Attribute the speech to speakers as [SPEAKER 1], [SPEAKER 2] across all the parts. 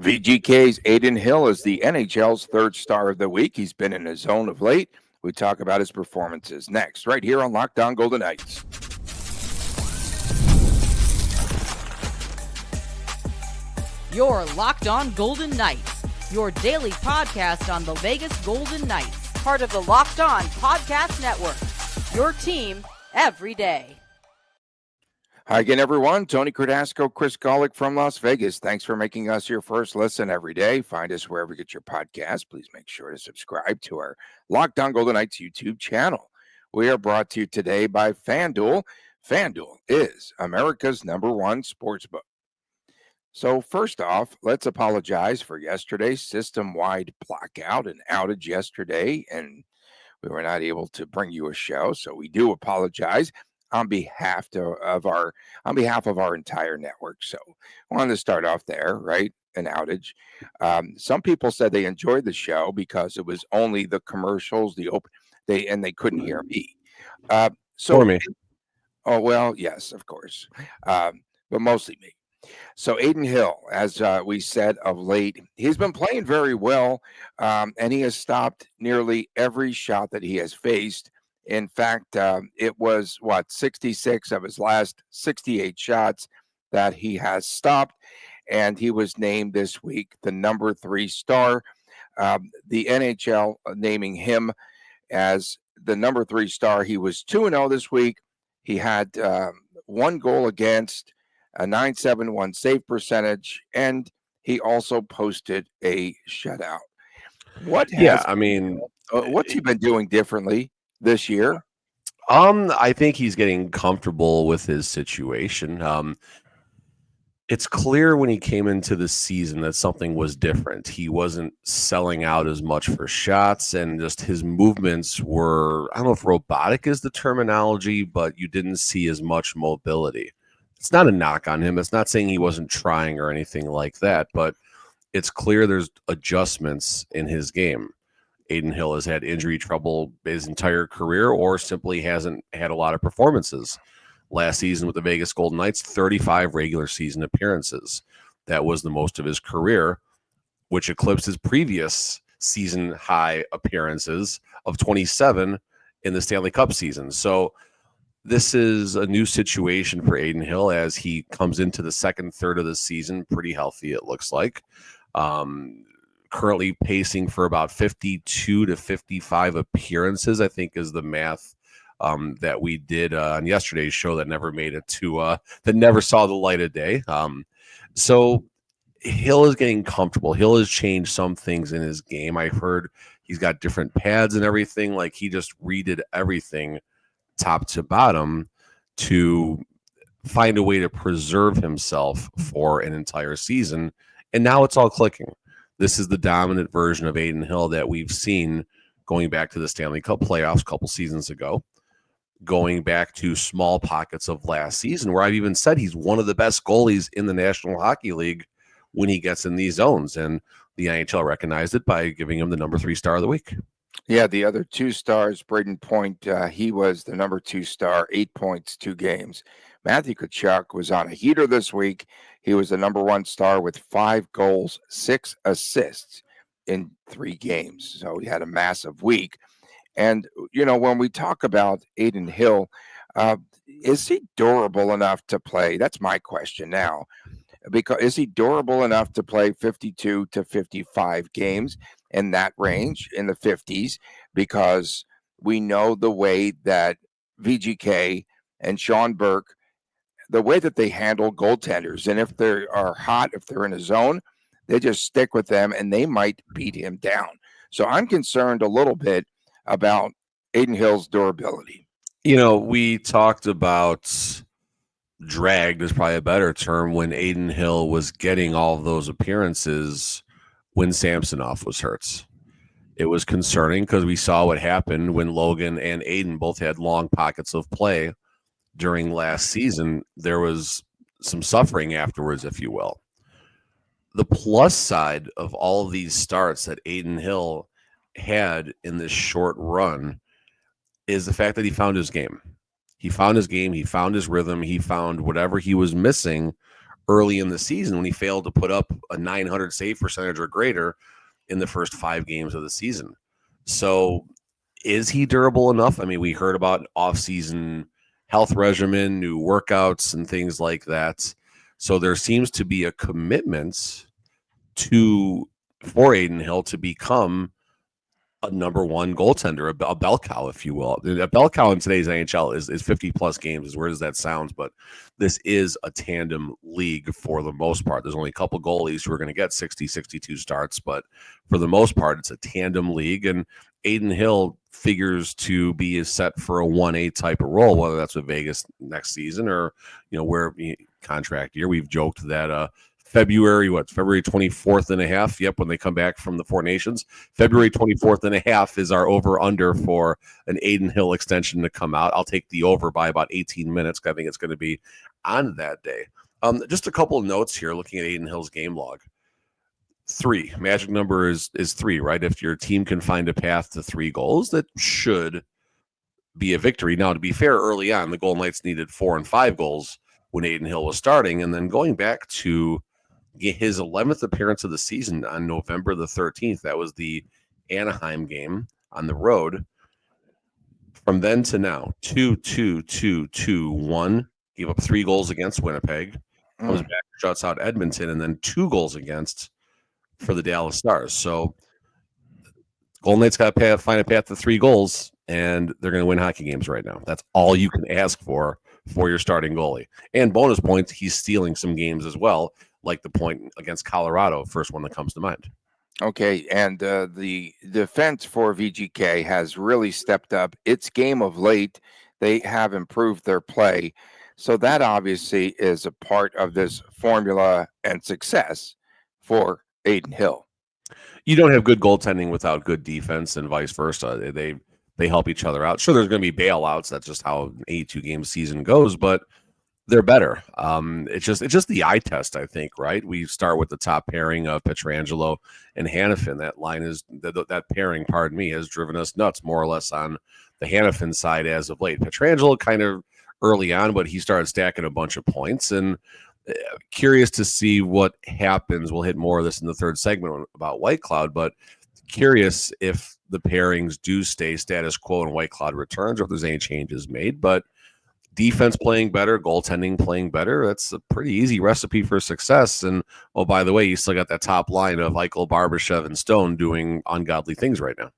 [SPEAKER 1] VGK's Aiden Hill is the NHL's third star of the week. He's been in his zone of late. We talk about his performances next, right here on Locked On Golden Knights.
[SPEAKER 2] You're Locked On Golden Knights, your daily podcast on the Vegas Golden Knights, part of the Locked On Podcast Network, your team every day.
[SPEAKER 1] Hi again, everyone. Tony Cardasco, Chris Golick from Las Vegas. Thanks for making us your first listen every day. Find us wherever you get your podcast. Please make sure to subscribe to our Locked On Golden Knights YouTube channel. We are brought to you today by FanDuel. FanDuel is America's #1 sportsbook. So first off, let's apologize for yesterday's system-wide blackout and outage yesterday, and we were not able to bring you a show, so we do apologize on behalf of our entire network. So I wanted to start off there, right? An outage. Some people said they enjoyed the show because it was only the commercials, they couldn't hear me.
[SPEAKER 3] For me.
[SPEAKER 1] Oh well, yes, of course, but mostly me. So Aiden Hill, as we said of late, he's been playing very well, and he has stopped nearly every shot that he has faced. In fact, it was, 66 of his last 68 shots that he has stopped, and he was named this week the #3 star. The NHL naming him as the #3 star. He was 2-0 this week. He had 1 goal against, a .971 save percentage, and he also posted a shutout. What's he been doing differently this year?
[SPEAKER 3] I think he's getting comfortable with his situation. It's clear when he came into the season that something was different. He wasn't selling out as much for shots, and just his movements were, I don't know if robotic is the terminology, but you didn't see as much mobility. It's not a knock on him. It's not saying he wasn't trying or anything like that, but it's clear there's adjustments in his game. Aiden Hill has had injury trouble his entire career or simply hasn't had a lot of performances. Last season with the Vegas Golden Knights, 35 regular season appearances. That was the most of his career, which eclipsed his previous season high appearances of 27 in the Stanley Cup season. So this is a new situation for Aiden Hill as he comes into the second third of the season pretty healthy, it looks like. Currently pacing for about 52 to 55 appearances, I think is the math that we did on yesterday's show that never made it to that never saw the light of day. So Hill is getting comfortable. Hill has changed some things in his game. I heard he's got different pads and everything. Like he just redid everything top to bottom to find a way to preserve himself for an entire season. And now it's all clicking. This is the dominant version of Aiden Hill that we've seen going back to the Stanley Cup playoffs a couple seasons ago, going back to small pockets of last season, where I've even said he's one of the best goalies in the National Hockey League when he gets in these zones. And the NHL recognized it by giving him the #3 star of the week.
[SPEAKER 1] Yeah, the other 2 stars, Braden Point, he was the #2 star, 8 points, 2 games. Matthew Tkachuk was on a heater this week. He was the #1 star with 5 goals, 6 assists in 3 games. So he had a massive week. And, when we talk about Aiden Hill, is he durable enough to play? That's my question now. Because is he durable enough to play 52 to 55 games in that range, in the 50s? Because we know the way that VGK and Sean Burke, the way that they handle goaltenders, and if they are hot, if they're in a zone, they just stick with them and they might beat him down. So I'm concerned a little bit about Aiden Hill's durability.
[SPEAKER 3] We talked about dragged is probably a better term when Aiden Hill was getting all of those appearances when Samsonov was hurt. It was concerning because we saw what happened when Logan and Aiden both had long pockets of play during last season. There was some suffering afterwards, if you will. The plus side of all of these starts that Aiden Hill had in this short run is the fact that he found his game. He found his game. He found his rhythm. He found whatever he was missing early in the season when he failed to put up a 900 save percentage or greater in the first 5 games of the season. So is he durable enough? I mean, we heard about off-season health regimen, new workouts, and things like that. So there seems to be a commitment for Aiden Hill to become a number one goaltender, a bell cow, if you will. A bell cow in today's NHL is 50 plus games, as weird as that sounds, but this is a tandem league for the most part. There's only a couple goalies who are going to get 60, 62 starts, but for the most part, it's a tandem league. And Aiden Hill figures to be set for a 1A type of role, whether that's with Vegas next season or, where contract year. We've joked that February 24th and a half. Yep, when they come back from the Four Nations, February 24th and a half is our over-under for an Aiden Hill extension to come out. I'll take the over by about 18 minutes. I think it's going to be on that day. Just a couple of notes here looking at Aiden Hill's game log. 3. Magic number is 3, right? If your team can find a path to 3 goals, that should be a victory. Now, to be fair, early on, the Golden Knights needed 4 and 5 goals when Aiden Hill was starting. And then going back to his 11th appearance of the season on November the 13th, that was the Anaheim game on the road. From then to now, 2-2-2-2-1. Gave up 3 goals against Winnipeg. Comes back, shuts out Edmonton, and then 2 goals against for the Dallas Stars. So Golden Knights got to find a path to 3 goals, and they're going to win hockey games right now. That's all you can ask for your starting goalie. And bonus points, he's stealing some games as well, like the point against Colorado, first one that comes to mind.
[SPEAKER 1] Okay, and the defense for VGK has really stepped up its game of late. They have improved their play. So that obviously is a part of this formula and success for Aiden Hill.
[SPEAKER 3] You don't have good goaltending without good defense and vice versa. They help each other out. Sure, there's going to be bailouts. That's just how an 82-game season goes, but they're better. It's just the eye test, I think, right? We start with the top pairing of Pietrangelo and Hanifin. That line is that pairing, pardon me, has driven us nuts more or less on the Hanifin side as of late. Pietrangelo kind of early on, but he started stacking a bunch of points, and curious to see what happens. We'll hit more of this in the third segment about Whitecloud, but curious if the pairings do stay status quo and Whitecloud returns or if there's any changes made. But defense playing better, goaltending playing better, that's a pretty easy recipe for success. And, oh, by the way, you still got that top line of Eichel, Barbashev, and Stone doing ungodly things right now.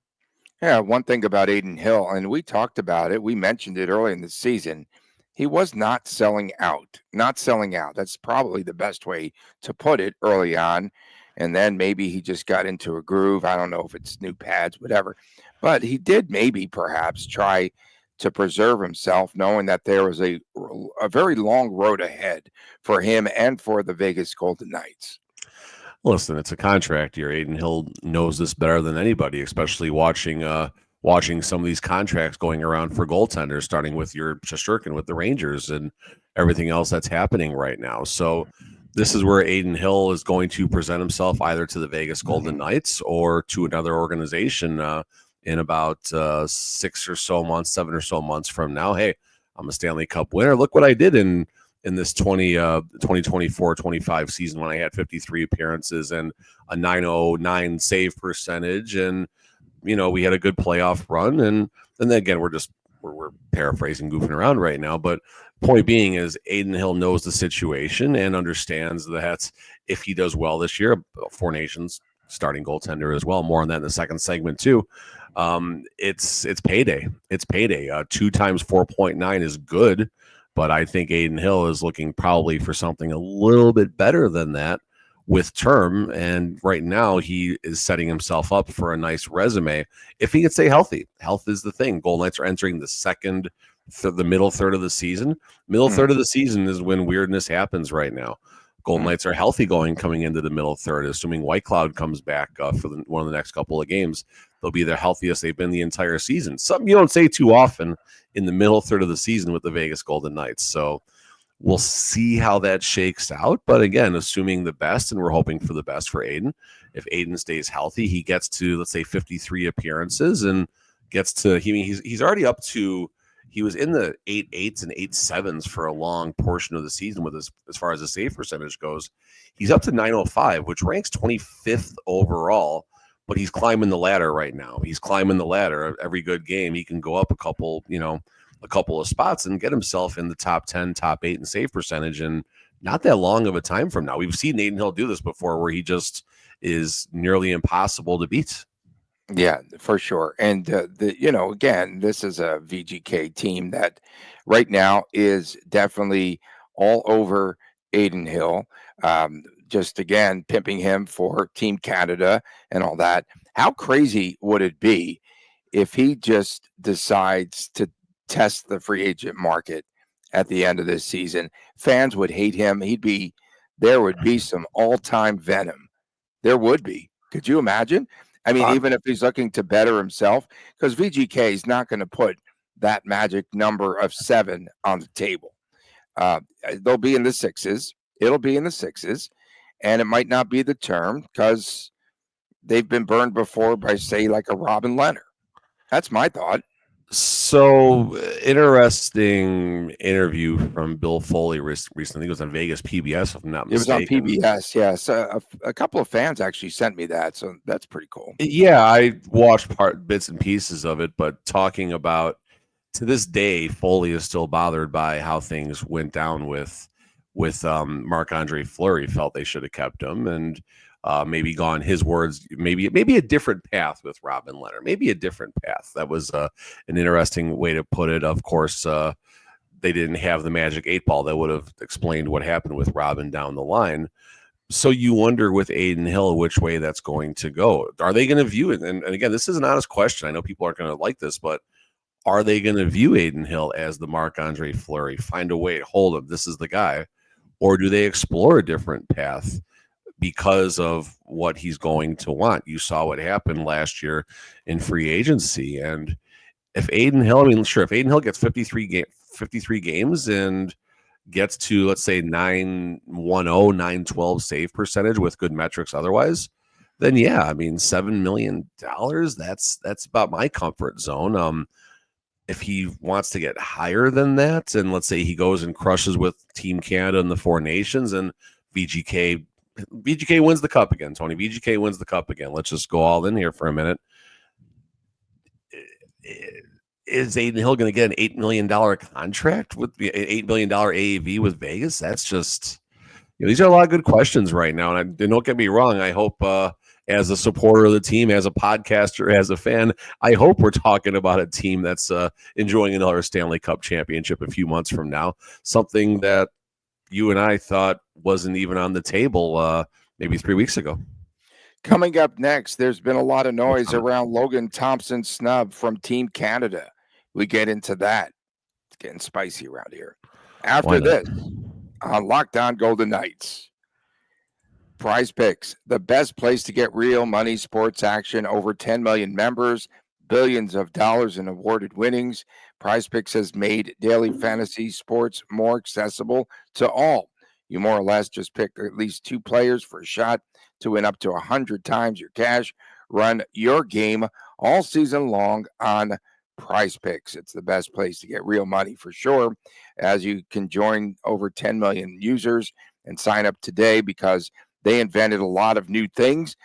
[SPEAKER 1] Yeah, one thing about Aiden Hill, and we talked about it, we mentioned it early in the season, he was not selling out. Not selling out. That's probably the best way to put it early on. And then maybe he just got into a groove. I don't know if it's new pads, whatever. But he did maybe perhaps try to preserve himself, knowing that there was a very long road ahead for him and for the Vegas Golden Knights.
[SPEAKER 3] Listen, it's a contract year. Aiden Hill knows this better than anybody, especially watching some of these contracts going around for goaltenders, starting with your Shesterkin with the Rangers and everything else that's happening right now. So this is where Aiden Hill is going to present himself either to the Vegas Golden Knights or to another organization in about 7 or so months from now. Hey, I'm a Stanley Cup winner. Look what I did in this 2024-25 season when I had 53 appearances and a .909 save percentage, and we had a good playoff run. And then again, we're paraphrasing, goofing around right now, but point being is Aiden Hill knows the situation and understands that if he does well this year, Four Nations starting goaltender as well. More on that in the second segment too. It's payday. It's payday. 2 times 4.9 is good, but I think Aiden Hill is looking probably for something a little bit better than that with term. And right now he is setting himself up for a nice resume if he can stay healthy. Health is the thing. Golden Knights are entering the middle third of the season. Third of the season is when weirdness happens right now. Golden Knights are healthy coming into the middle third, assuming Whitecloud comes back for one of the next couple of games. They'll be the healthiest they've been the entire season. Something you don't say too often in the middle third of the season with the Vegas Golden Knights. So we'll see how that shakes out. But again, assuming the best, and we're hoping for the best for Aiden. If Aiden stays healthy, he gets to, let's say, 53 appearances and gets to, he's already up to He was in the 8.8s and 8.7s for a long portion of the season with as far as the save percentage goes. He's up to 905, which ranks 25th overall, but he's climbing the ladder right now. He's climbing the ladder. Every good game, he can go up a couple of spots and get himself in the top 10, top 8 in save percentage. And not that long of a time from now. We've seen Aiden Hill do this before where he just is nearly impossible to beat.
[SPEAKER 1] Yeah, for sure. And again, this is a VGK team that right now is definitely all over Aiden Hill. Just again, pimping him for Team Canada and all that. How crazy would it be if he just decides to test the free agent market at the end of this season? Fans would hate him. There would be some all-time venom. There would be. Could you imagine? I mean, even if he's looking to better himself, because VGK is not going to put that magic number of 7 on the table. They'll be in the 6s. It'll be in the 6s. And it might not be the term because they've been burned before by, say, like a Robin Leonard. That's my thought.
[SPEAKER 3] So interesting interview from Bill Foley recently. It was on Vegas PBS, if I'm not mistaken.
[SPEAKER 1] It was on PBS, yes. A couple of fans actually sent me that, so that's pretty cool.
[SPEAKER 3] Yeah, I watched bits and pieces of it, but talking about, to this day, Foley is still bothered by how things went down with Marc-Andre Fleury. Felt they should have kept him and maybe gone, his words, maybe a different path with Robin Leonard, maybe a different path. That was an interesting way to put it. Of course, they didn't have the magic 8-ball that would have explained what happened with Robin down the line. So you wonder with Aiden Hill which way that's going to go. Are they going to view it? And again, this is an honest question. I know people aren't going to like this, but are they going to view Aiden Hill as the Marc-Andre Fleury? Find a way to hold him. This is the guy. Or do they explore a different path because of what he's going to want? You saw what happened last year in free agency. And if Aiden Hill, if Aiden Hill gets 53 games and gets to, let's say, 910, 912 save percentage with good metrics otherwise, then yeah, $7 million, that's about my comfort zone. If he wants to get higher than that, and let's say he goes and crushes with Team Canada and the Four Nations, and VGK wins the cup again, Tony. VGK wins the cup again. Let's just go all in here for a minute. Is Aiden Hill going to get an $8 million contract with the $8 million AAV with Vegas? That's just, these are a lot of good questions right now. And don't get me wrong. I hope, as a supporter of the team, as a podcaster, as a fan, I hope we're talking about a team that's enjoying another Stanley Cup championship a few months from now. Something that you and I thought wasn't even on the table maybe 3 weeks ago.
[SPEAKER 1] Coming up next, there's been a lot of noise around Logan Thompson snub from Team Canada. We get into that. It's getting spicy around here. After this, on Locked On Golden Knights. PrizePicks, the best place to get real money sports action. Over 10 million members, billions of dollars in awarded winnings. PrizePicks has made daily fantasy sports more accessible to all. You more or less just pick at least 2 players for a shot to win up to 100 times your cash. Run your game all season long on PrizePicks. It's the best place to get real money for sure, as you can join over 10 million users and sign up today because they invented a lot of new things,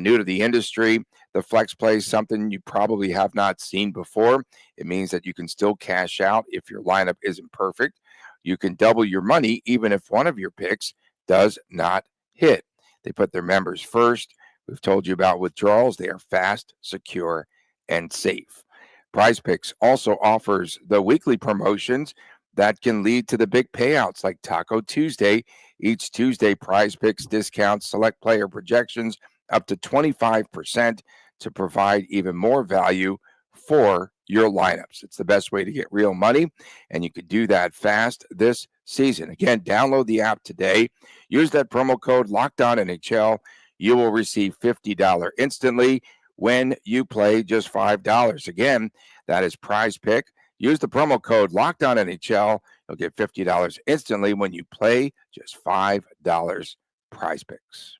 [SPEAKER 1] new to the industry. The flex play is something you probably have not seen before. It means that you can still cash out if your lineup isn't perfect. You can double your money even if one of your picks does not hit. They put their members first. We've told you about withdrawals. They are fast, secure, and safe. PrizePicks also offers the weekly promotions that can lead to the big payouts like Taco Tuesday. Each Tuesday, PrizePicks discounts select player projections up to 25% to provide even more value for your lineups. It's the best way to get real money, and you can do that fast this season. Again, download the app today. Use that promo code LOCKEDONNHL. You will receive $50 instantly when you play just $5. Again, that is PrizePick. Use the promo code LOCKEDONNHL. You'll get $50 instantly when you play just $5. PrizePicks.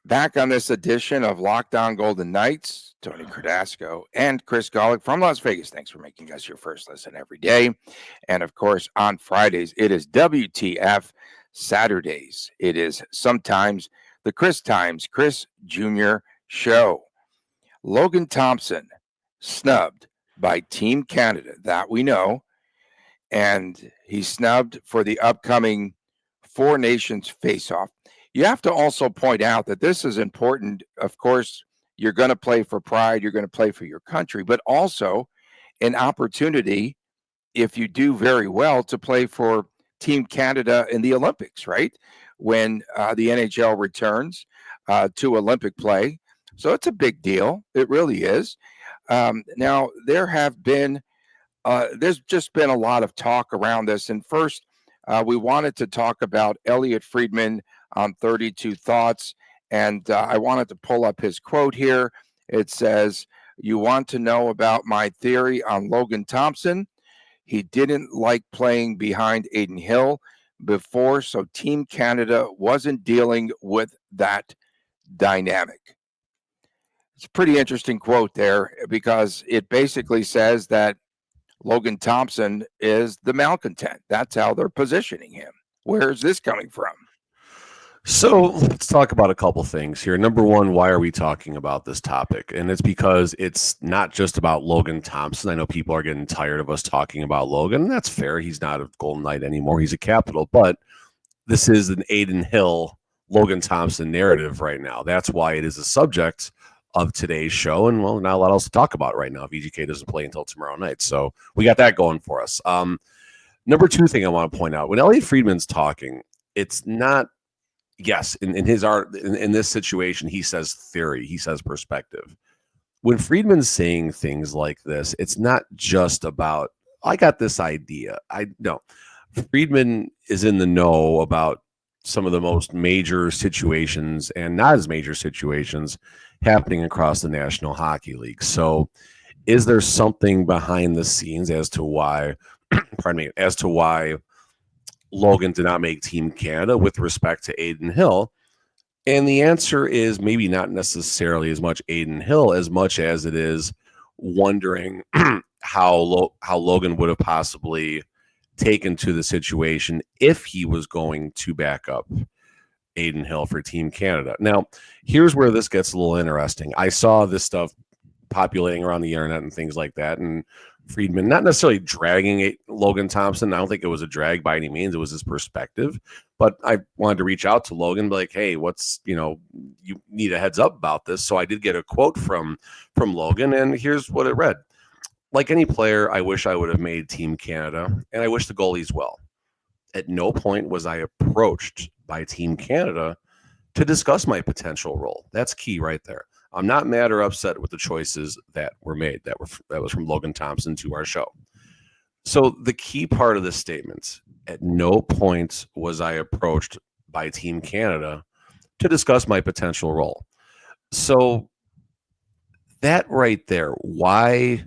[SPEAKER 1] Back on this edition of Locked On Golden Knights, Tony Cardasco and Chris Golick from Las Vegas. Thanks for making us your first listen every day. And of course, on Fridays, it is WTF. Saturdays, it is sometimes the Chris Jr. Show. Logan Thompson snubbed by Team Canada, that we know. And he's snubbed for the upcoming Four Nations face-off. You have to also point out that this is important. Of course, you're going to play for pride. You're going to play for your country, but also an opportunity, if you do very well, to play for Team Canada in the Olympics, right? When the NHL returns to Olympic play. So it's a big deal. It really is. Now, there's just been a lot of talk around this. And first, we wanted to talk about Elliotte Friedman on 32 Thoughts. And I wanted to pull up his quote here. It says, "You want to know about my theory on Logan Thompson? He didn't like playing behind Aiden Hill before, so Team Canada wasn't dealing with that dynamic." It's a pretty interesting quote there because it basically says that Logan Thompson is the malcontent. That's how they're positioning him. Where is this coming from?
[SPEAKER 3] So let's talk about a couple things here. Number one, why are we talking about this topic? And it's because it's not just about Logan Thompson. I know people are getting tired of us talking about Logan. And that's fair. He's not a Golden Knight anymore. He's a Capital. But this is an Adin Hill, Logan Thompson narrative right now. That's why it is a subject of today's show. And, well, not a lot else to talk about right now. VGK doesn't play until tomorrow night. So we got that going for us. Number two thing I want to point out, when Elliotte Friedman's talking, it's not, yes, in his art, in this situation, he says theory, he says perspective. When Friedman's saying things like this, it's not just about, I got this idea. No. Friedman is in the know about some of the most major situations and not as major situations happening across the National Hockey League. So is there something behind the scenes as to why, as to why Logan did not make Team Canada with respect to Adin Hill? And the answer is maybe not necessarily as much Adin Hill as much as it is wondering how Logan would have possibly taken to the situation if he was going to back up Adin Hill for Team Canada. Now, here's where this gets a little interesting. I saw this stuff populating around the internet and things like that, and Friedman not necessarily dragging Logan Thompson. I don't think it was a drag by any means. It was his perspective. But I wanted to reach out to Logan and be like, hey, you need a heads up about this. So I did get a quote from Logan, and here's what it read. "Like any player, I wish I would have made Team Canada, and I wish the goalies well. At no point was I approached by Team Canada to discuss my potential role." That's key right there. I'm not mad or upset with the choices that were made. That was from Logan Thompson to our show. So the key part of this statement, at no point was I approached by Team Canada to discuss my potential role. So that right there, why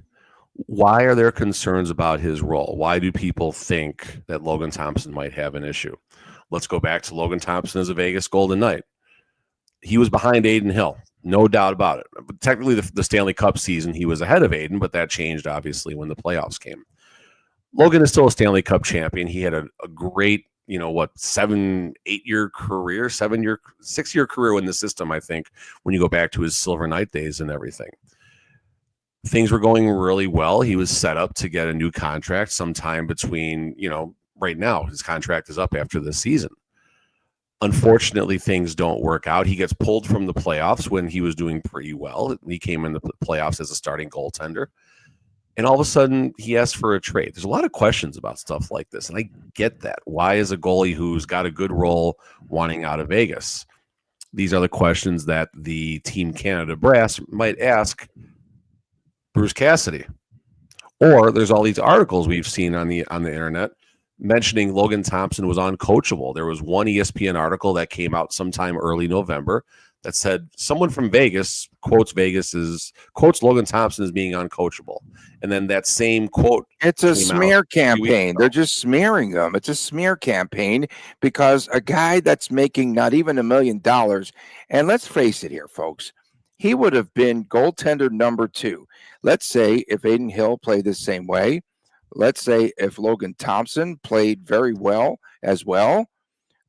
[SPEAKER 3] are there concerns about his role? Why do people think that Logan Thompson might have an issue? Let's go back to Logan Thompson as a Vegas Golden Knight. He was behind Adin Hill, no doubt about it. But technically, the Stanley Cup season, he was ahead of Adin, but that changed, obviously, when the playoffs came. Logan is still a Stanley Cup champion. He had a great, 6-year career in the system, I think, when you go back to his Silver Knight days and everything. Things were going really well. He was set up to get a new contract sometime between, right now, his contract is up after this season. Unfortunately, things don't work out. He gets pulled from the playoffs when he was doing pretty well. He came in the playoffs as a starting goaltender. And all of a sudden, he asks for a trade. There's a lot of questions about stuff like this, and I get that. Why is a goalie who's got a good role wanting out of Vegas? These are the questions that the Team Canada brass might ask Bruce Cassidy. Or there's all these articles we've seen on the internet mentioning Logan Thompson was uncoachable. There was one ESPN article that came out sometime early November that said someone from Vegas quotes Logan Thompson as being uncoachable, and then that same quote.
[SPEAKER 1] It's a smear campaign. They're just smearing them. It's a smear campaign because a guy that's making not even $1 million, and let's face it here, folks, he would have been goaltender number 2. Let's say if Aiden Hill played the same way, let's say if Logan Thompson played very well as well,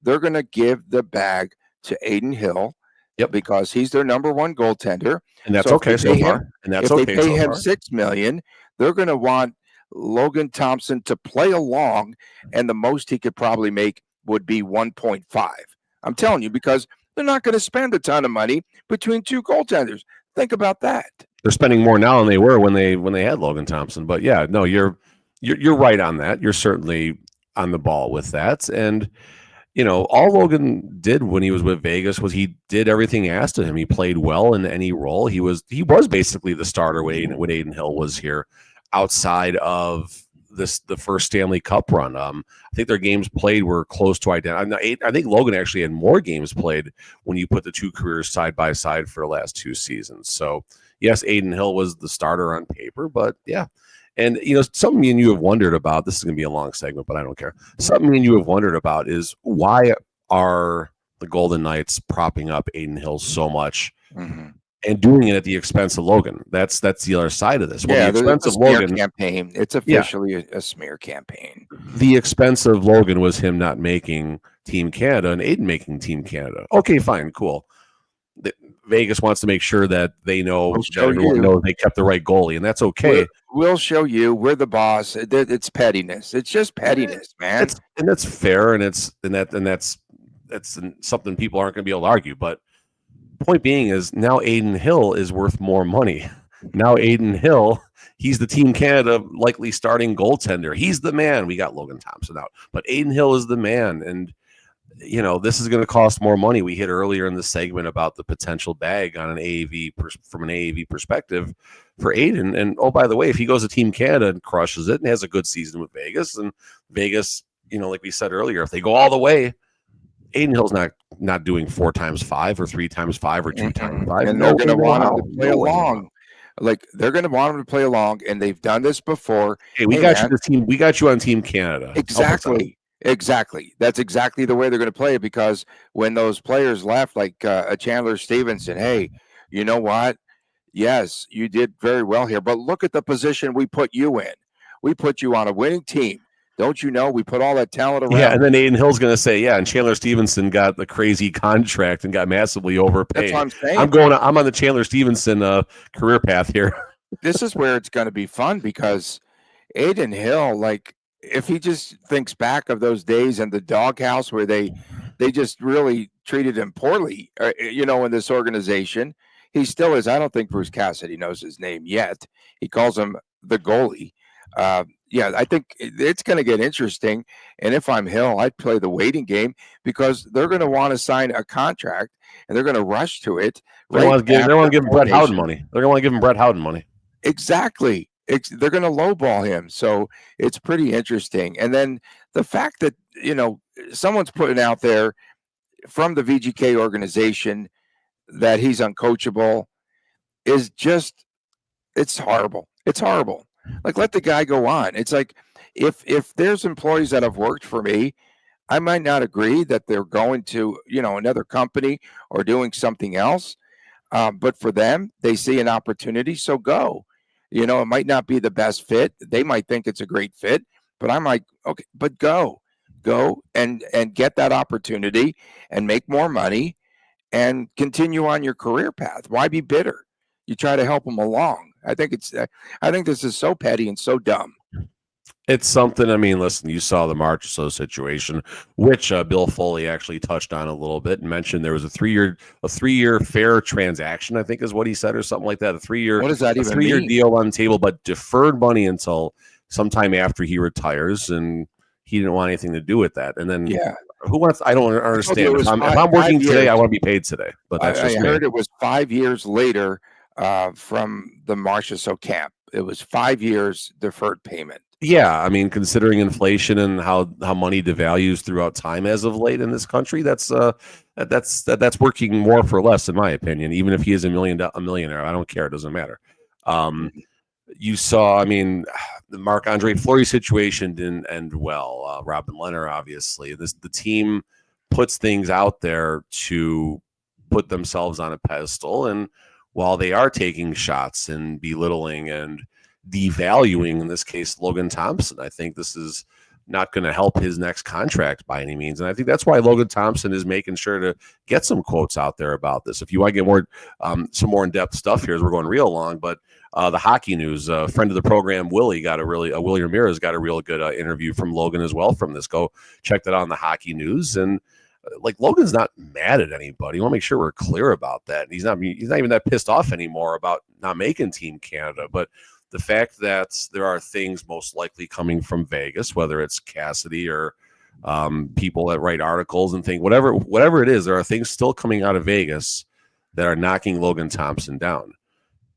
[SPEAKER 1] they're going to give the bag to Aiden Hill. Yep, because he's their number 1 goaltender,
[SPEAKER 3] and that's okay so far. And that's okay.
[SPEAKER 1] If they pay him $6 million, they're going to want Logan Thompson to play along, and the most he could probably make would be 1.5. I'm telling you, because they're not going to spend a ton of money between 2 goaltenders. Think about that.
[SPEAKER 3] They're spending more now than they were when they had Logan Thompson. But yeah, no, you're right on that. You're certainly on the ball with that, and. All Logan did when he was with Vegas was he did everything asked of him. He played well in any role. He was basically the starter when Aiden Hill was here, outside of the first Stanley Cup run. I think their games played were close to identical. I think Logan actually had more games played when you put the 2 careers side by side for the last 2 seasons. So yes, Aiden Hill was the starter on paper, but yeah. And, something me and you have wondered about, this is going to be a long segment, but I don't care. Something me and you have wondered about is why are the Golden Knights propping up Aiden Hill so much and doing it at the expense of Logan? That's the other side of this.
[SPEAKER 1] Well, the expense of Logan campaign. It's officially a smear campaign.
[SPEAKER 3] The expense of Logan was him not making Team Canada and Aiden making Team Canada. Okay, fine, cool. Vegas wants to make sure that they know that everyone knows they kept the right goalie, and that's okay.
[SPEAKER 1] We'll show you. We're the boss. It's pettiness. It's just pettiness, man.
[SPEAKER 3] And that's fair, and that's something people aren't going to be able to argue. But point being is now Aiden Hill is worth more money. Now Aiden Hill, he's the Team Canada likely starting goaltender. He's the man. We got Logan Thompson out, but Aiden Hill is the man, and. This is going to cost more money. We hit earlier in the segment about the potential bag on from an AAV perspective for Aiden. And oh, by the way, if he goes to Team Canada and crushes it and has a good season with Vegas, and Vegas, like we said earlier, if they go all the way, Aiden Hill's not doing 4 times 5 or 3 times 5 or 2 times 5.
[SPEAKER 1] And they're going to want him to play along. Like they're going to want him to play along, and they've done this before.
[SPEAKER 3] Hey, we got you on Team Canada.
[SPEAKER 1] Exactly. That's exactly the way they're going to play it, because when those players left, like Chandler Stevenson, hey, you know what? Yes, you did very well here, but look at the position we put you in. We put you on a winning team. Don't you know? We put all that talent around.
[SPEAKER 3] Yeah, and then Aiden Hill's going to say, yeah, and Chandler Stevenson got the crazy contract and got massively overpaid.
[SPEAKER 1] That's what I'm saying.
[SPEAKER 3] I'm on the Chandler Stevenson career path here.
[SPEAKER 1] This is where it's going to be fun, because Aiden Hill, like, if he just thinks back of those days in the doghouse where they just really treated him poorly, in this organization, he still is. I don't think Bruce Cassidy knows his name yet. He calls him the goalie. I think it's going to get interesting. And if I'm Hill, I'd play the waiting game, because they're going to want to sign a contract and they're going to rush to it.
[SPEAKER 3] They want to give Brett Howden money. They're going to want to give him Brett Howden money.
[SPEAKER 1] Exactly. They're going to lowball him. So it's pretty interesting. And then the fact that, someone's putting out there from the VGK organization that he's uncoachable is just, it's horrible. It's horrible. Like, let the guy go on. It's like, if there's employees that have worked for me, I might not agree that they're going to, another company or doing something else. But for them, they see an opportunity. So go. It might not be the best fit. They might think it's a great fit, but I'm like, okay, but go and get that opportunity and make more money and continue on your career path. Why be bitter? You try to help them along. I think this is so petty and so dumb.
[SPEAKER 3] It's something. I mean, listen, you saw the Marchessault situation, which Bill Foley actually touched on a little bit and mentioned there was a 3-year fair transaction, I think is what he said, or something like that.
[SPEAKER 1] What does that even mean?
[SPEAKER 3] 3-year deal on the table, but deferred money until sometime after he retires, and he didn't want anything to do with that. And then, who wants? I don't understand. If I'm working today, I want to be paid today. But that's just
[SPEAKER 1] I heard it was 5 years later from the Marchessault camp. It was 5 years deferred payment.
[SPEAKER 3] Yeah, I mean, considering inflation and how money devalues throughout time as of late in this country, that's working more for less, in my opinion. Even if he is a millionaire, I don't care. It doesn't matter. You saw, I mean, the Marc-Andre Fleury situation didn't end well. Robin Leonard, obviously, the team puts things out there to put themselves on a pedestal, and while they are taking shots and belittling and devaluing, in this case, Logan Thompson, I think this is not going to help his next contract by any means. And I think that's why Logan Thompson is making sure to get some quotes out there about this. If you want to get more, some more in-depth stuff here as we're going real long, but the hockey news, a friend of the program, Willie Ramirez got a real good interview from Logan as well from this. Go check that out on the hockey news. And like, Logan's not mad at anybody. I want to make sure we're clear about that. He's not even that pissed off anymore about not making Team Canada, but the fact that there are things most likely coming from Vegas, whether it's Cassidy or people that write articles and think whatever it is, there are things still coming out of Vegas that are knocking Logan Thompson down.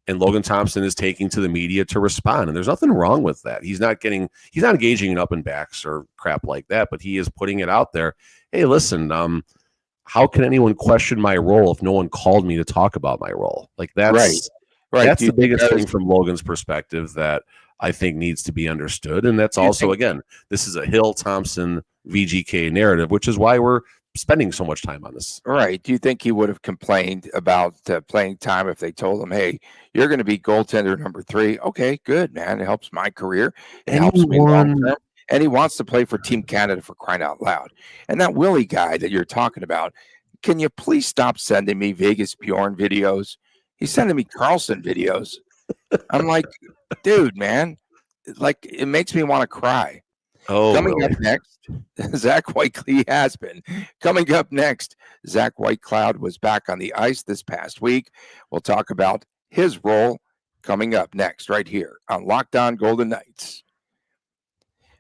[SPEAKER 3] And Logan Thompson is taking to the media to respond. And there's nothing wrong with that. He's not engaging in up and backs or crap like that, but he is putting it out there. Hey, listen, how can anyone question my role if no one called me to talk about my role? Like, that's
[SPEAKER 1] Right.
[SPEAKER 3] That's the biggest thing from Logan's perspective that I think needs to be understood. And that's also, again, this is a Hill-Thompson VGK narrative, which is why we're spending so much time on this.
[SPEAKER 1] Right. Do you think he would have complained about playing time if they told him, hey, you're going to be goaltender number 3? Okay, good, man. It helps my career. It helps me long term. And he wants to play for Team Canada, for crying out loud. And that Willie guy that you're talking about, can you please stop sending me Vegas Bjorn videos? He's sending me Carlson videos. I'm like, dude, man, like, it makes me want to cry. Coming up next, Zach Whitecloud has been. Coming up next, Zach Whitecloud was back on the ice this past week. We'll talk about his role coming up next right here on Locked On Golden Knights.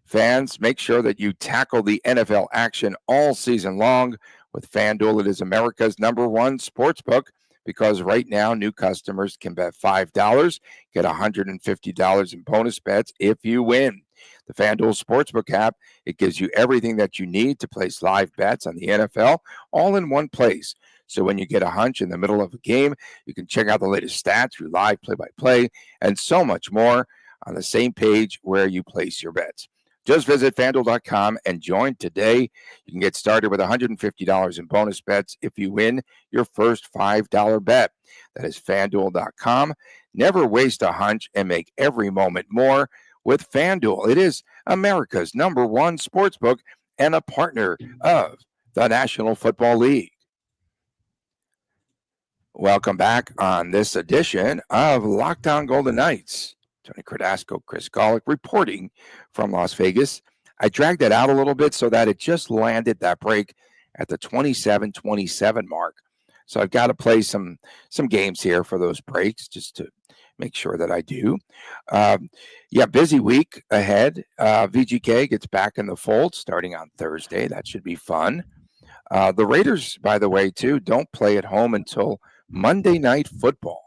[SPEAKER 1] Fans, make sure that you tackle the NFL action all season long with FanDuel. It is America's #1 sportsbook, because right now new customers can bet $5, get $150 in bonus bets if you win. The FanDuel Sportsbook app, it gives you everything that you need to place live bets on the NFL all in one place. So when you get a hunch in the middle of a game, you can check out the latest stats through live play-by-play and so much more on the same page where you place your bets. Just visit FanDuel.com and join today. You can get started with $150 in bonus bets if you win your first $5 bet. That is FanDuel.com. Never waste a hunch and make every moment more with FanDuel. It is America's #1 sportsbook and a partner of the National Football League. Welcome back on this edition of Locked On Golden Knights. Tony Cardasco, Chris Golick reporting from Las Vegas. I dragged that out a little bit so that it just landed that break at the 27-27 mark. So I've got to play some games here for those breaks just to make sure that I do. Busy week ahead. VGK gets back in the fold starting on Thursday. That should be fun. The Raiders, by the way, too, don't play at home until Monday Night Football.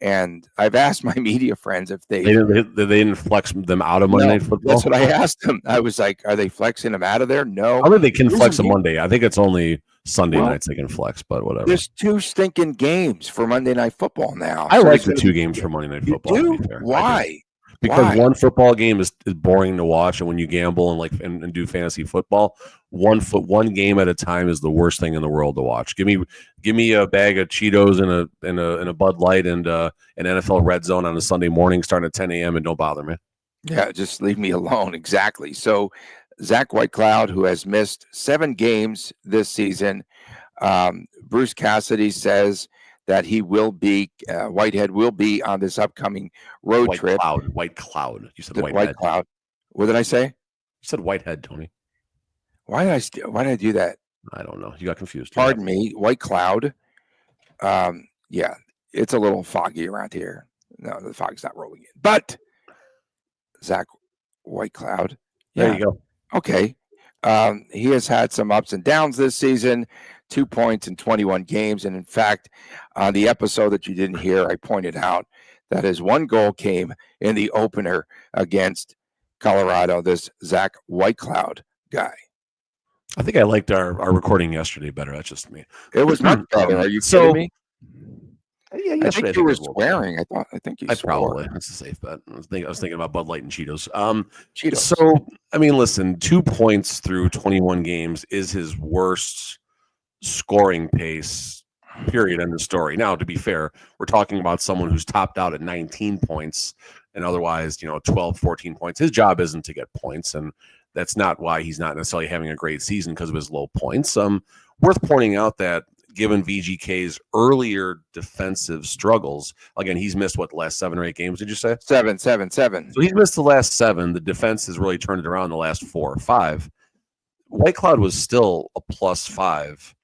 [SPEAKER 1] And I've asked my media friends if they didn't
[SPEAKER 3] flex them out of Monday Night Football.
[SPEAKER 1] That's what I asked them. I was like, are they flexing them out of there? No.
[SPEAKER 3] I think they can flex on Monday. I think it's only Sunday nights they can flex, but whatever.
[SPEAKER 1] There's 2 stinking games for Monday Night Football now.
[SPEAKER 3] I like the 2 games for Monday Night Football.
[SPEAKER 1] You do? Why?
[SPEAKER 3] Because one football game is boring to watch, and when you gamble and do fantasy football, one game at a time is the worst thing in the world to watch. Give me a bag of Cheetos and a Bud Light and an NFL Red Zone on a Sunday morning starting at 10 a.m. and don't bother me.
[SPEAKER 1] Yeah, just leave me alone. Exactly. So Zach Whitecloud, who has missed 7 games this season, Bruce Cassidy says that he will be, Whitehead will be on this upcoming road trip.
[SPEAKER 3] Whitecloud. You said Whitehead.
[SPEAKER 1] Whitecloud. What did I say? You
[SPEAKER 3] said Whitehead, Tony.
[SPEAKER 1] Why did I do that?
[SPEAKER 3] I don't know. You got confused.
[SPEAKER 1] Pardon me. Whitecloud. Yeah, it's a little foggy around here. No, the fog's not rolling in. But Zach Whitecloud.
[SPEAKER 3] Yeah. There you go.
[SPEAKER 1] Okay. He has had some ups and downs this season. 2 points in 21 games. And in fact, on the episode that you didn't hear, I pointed out that his one goal came in the opener against Colorado, this Zach Whitecloud guy.
[SPEAKER 3] I think I liked our recording yesterday better. That's just me.
[SPEAKER 1] It was much better. Are you kidding me?
[SPEAKER 3] Yeah,
[SPEAKER 1] I think you were swearing. I think you swore.
[SPEAKER 3] Probably. That's a safe bet. I was thinking about Bud Light and Cheetos.
[SPEAKER 1] Cheetos.
[SPEAKER 3] So, I mean, listen, 2 points through 21 games is his worst scoring pace, period, end of story. Now, to be fair, we're talking about someone who's topped out at 19 points and otherwise, 12, 14 points. His job isn't to get points, and that's not why he's not necessarily having a great season because of his low points. Worth pointing out that given VGK's earlier defensive struggles, again, he's missed the last 7 or 8 games, did you say?
[SPEAKER 1] 7.
[SPEAKER 3] So he's missed the last 7. The defense has really turned it around the last 4 or 5. Whitecloud was still a +5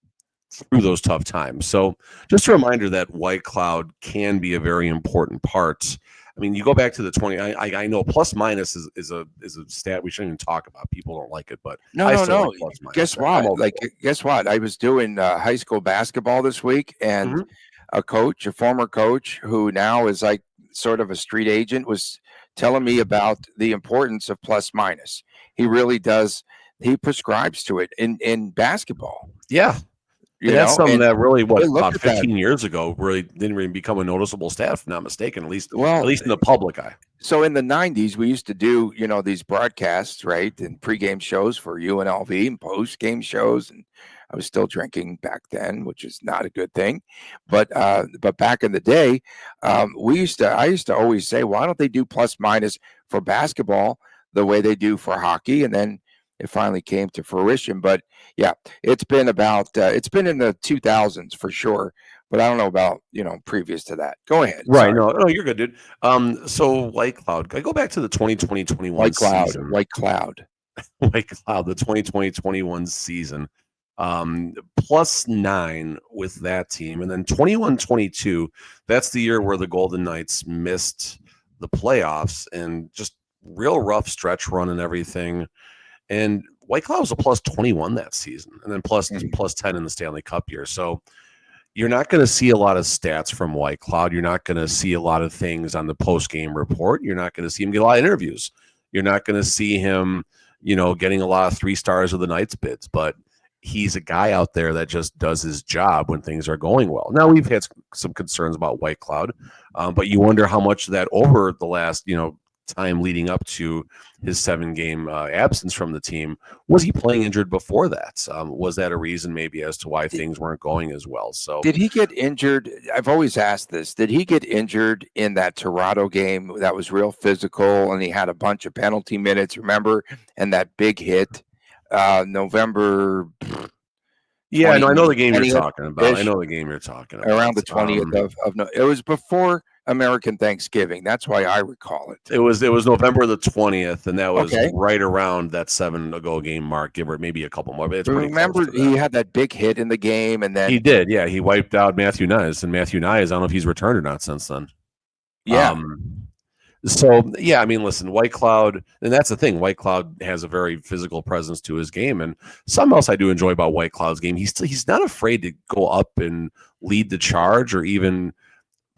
[SPEAKER 3] through those tough times. So just a reminder that Whitecloud can be a very important part. I mean, you go back to the 20. I know plus minus is a stat we shouldn't even talk about. People don't like it, but
[SPEAKER 1] no. Like guess what? Guess what? I was doing high school basketball this week, and a former coach who now is like sort of a street agent, was telling me about the importance of plus minus. He really does. He prescribes to it in basketball.
[SPEAKER 3] Yeah. That's something that really, about 15 years ago, really didn't really become a noticeable stat, if I'm not mistaken, at least in the public eye.
[SPEAKER 1] So in the 90s, we used to do, these broadcasts, right, and pregame shows for UNLV and postgame shows, and I was still drinking back then, which is not a good thing. But back in the day, I used to always say, why don't they do plus minus for basketball the way they do for hockey? And then it finally came to fruition. But yeah, it's been in the 2000s for sure. But I don't know about, previous to that. Go ahead.
[SPEAKER 3] Right. No, you're good, dude. So Whitecloud, I go back to the 2020-21 season.
[SPEAKER 1] Whitecloud,
[SPEAKER 3] the 2020-21 season. +9 with that team. And then 21-22, that's the year where the Golden Knights missed the playoffs and just real rough stretch run and everything. And Whitecloud was a +21 that season, and then plus 10 in the Stanley Cup year. So you're not going to see a lot of stats from Whitecloud. You're not going to see a lot of things on the post-game report. You're not going to see him get a lot of interviews. You're not going to see him, getting a lot of 3 stars of the Knights bids. But he's a guy out there that just does his job when things are going well. Now, we've had some concerns about Whitecloud, but you wonder how much of that over the last, time leading up to his 7-game absence from the team, was he playing injured before that? Was that a reason maybe as to why things weren't going as well? So
[SPEAKER 1] did he get injured? I've always asked this. Did he get injured in that Toronto game that was real physical and he had a bunch of penalty minutes, remember? And that big hit November.
[SPEAKER 3] Yeah, I know the game you're talking about. Around
[SPEAKER 1] the 20th of it was before American Thanksgiving. That's why I recall it.
[SPEAKER 3] It was November the 20th, and that was right around that 7-goal game mark, give or maybe a couple more. But
[SPEAKER 1] remember, he had that big hit in the game, and then
[SPEAKER 3] he did. Yeah, he wiped out Matthew Nyes, and Matthew Nyes, I don't know if he's returned or not since then.
[SPEAKER 1] Yeah.
[SPEAKER 3] So yeah, I mean, listen, Whitecloud, and that's the thing. Whitecloud has a very physical presence to his game, and something else I do enjoy about Whitecloud's game. He's not afraid to go up and lead the charge or even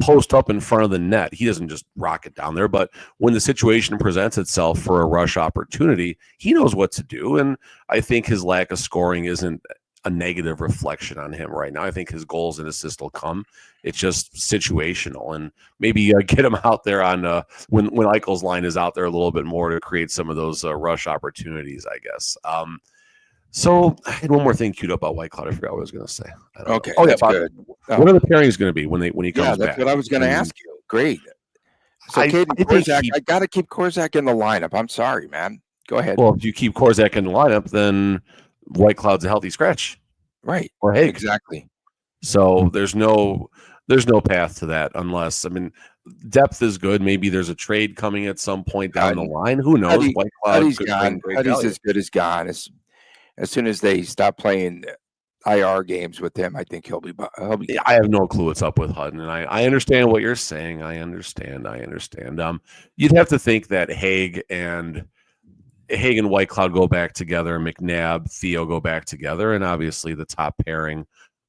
[SPEAKER 3] post up in front of the net. He doesn't just rock it down there, but when the situation presents itself for a rush opportunity, he knows what to do. And I think his lack of scoring isn't a negative reflection on him right now. I think his goals and assists will come. It's just situational, and maybe get him out there on when Eichel's line is out there a little bit more to create some of those rush opportunities, I guess. So I had one more thing queued up about Whitecloud. I forgot what I was going to say.
[SPEAKER 1] Okay. Oh, that's good.
[SPEAKER 3] What are the pairings going to be when he comes back?
[SPEAKER 1] Yeah, that's what I was going to ask you. Great. So, Korczak, I got to keep Korczak in the lineup. I'm sorry, man. Go ahead.
[SPEAKER 3] Well, if you keep Korczak in the lineup, then Whitecloud's a healthy scratch.
[SPEAKER 1] Right.
[SPEAKER 3] Or Hague.
[SPEAKER 1] Exactly.
[SPEAKER 3] So there's no path to that unless, I mean, depth is good. Maybe there's a trade coming at some point down the line. Who knows?
[SPEAKER 1] Whitecloud's gone. Huddy's as good as gone. As soon as they stop playing IR games with him, I think he'll be.
[SPEAKER 3] I have no clue what's up with Hutton, and I understand what you're saying. I understand. You'd have to think that Hague and Whitecloud go back together, McNabb, Theo go back together, and obviously the top pairing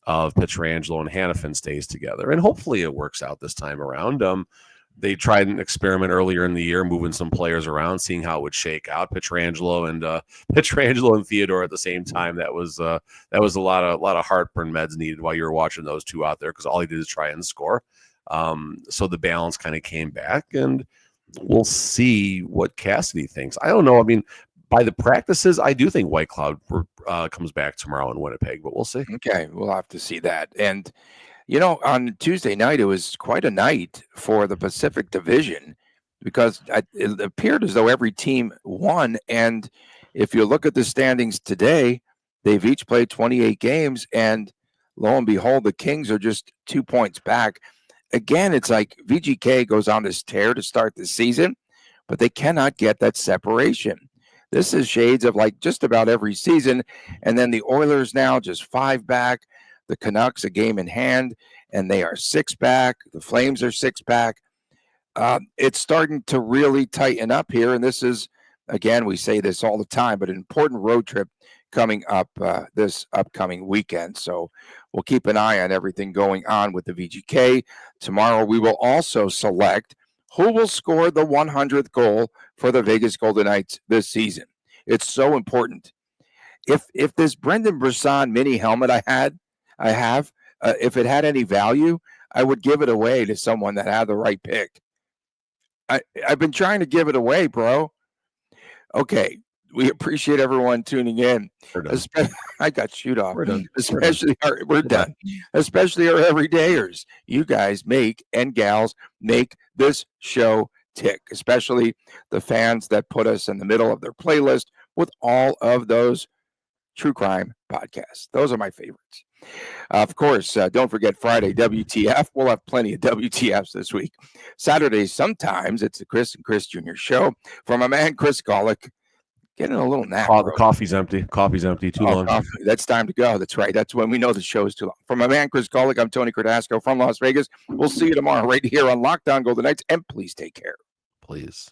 [SPEAKER 3] of Pietrangelo and Hannafin stays together, and hopefully it works out this time around. They tried an experiment earlier in the year, moving some players around, seeing how it would shake out. Pietrangelo and Theodore at the same time. That was a lot of heartburn meds needed while you were watching those two out there, because all he did is try and score. So the balance kind of came back, and we'll see what Cassidy thinks. I don't know. I mean, by the practices, I do think Whitecloud comes back tomorrow in Winnipeg, but we'll see.
[SPEAKER 1] Okay, we'll have to see that. And on Tuesday night, it was quite a night for the Pacific Division, because it appeared as though every team won. And if you look at the standings today, they've each played 28 games, and lo and behold, the Kings are just 2 points back. Again, it's like VGK goes on this tear to start the season, but they cannot get that separation. This is shades of like just about every season. And then the Oilers now just 5 back. The Canucks a game in hand, and they are 6 back. The Flames are 6 back. It's starting to really tighten up here. And this is, again, we say this all the time, but an important road trip coming up this upcoming weekend. So we'll keep an eye on everything going on with the VGK. Tomorrow we will also select who will score the 100th goal for the Vegas Golden Knights this season. It's so important. If this Brendan Brisson mini helmet I have, if it had any value, I would give it away to someone that had the right pick. I've been trying to give it away, bro. Okay, we appreciate everyone tuning in. I got shoot off.
[SPEAKER 3] We're done.
[SPEAKER 1] We're done. Especially our everydayers. You guys and gals make this show tick, especially the fans that put us in the middle of their playlist with all of those true crime podcasts. Those are my favorites. Of course, don't forget Friday, WTF. We'll have plenty of WTFs this week. Saturday, sometimes it's the Chris and Chris Jr. show from my man, Chris Golick. Getting a little nap.
[SPEAKER 3] The coffee's empty. Coffee's empty. Too long.
[SPEAKER 1] Coffee. That's time to go. That's right. That's when we know the show is too long. From my man, Chris Golick, I'm Tony Cardasco from Las Vegas. We'll see you tomorrow right here on Locked On Golden Knights. And please take care.
[SPEAKER 3] Please.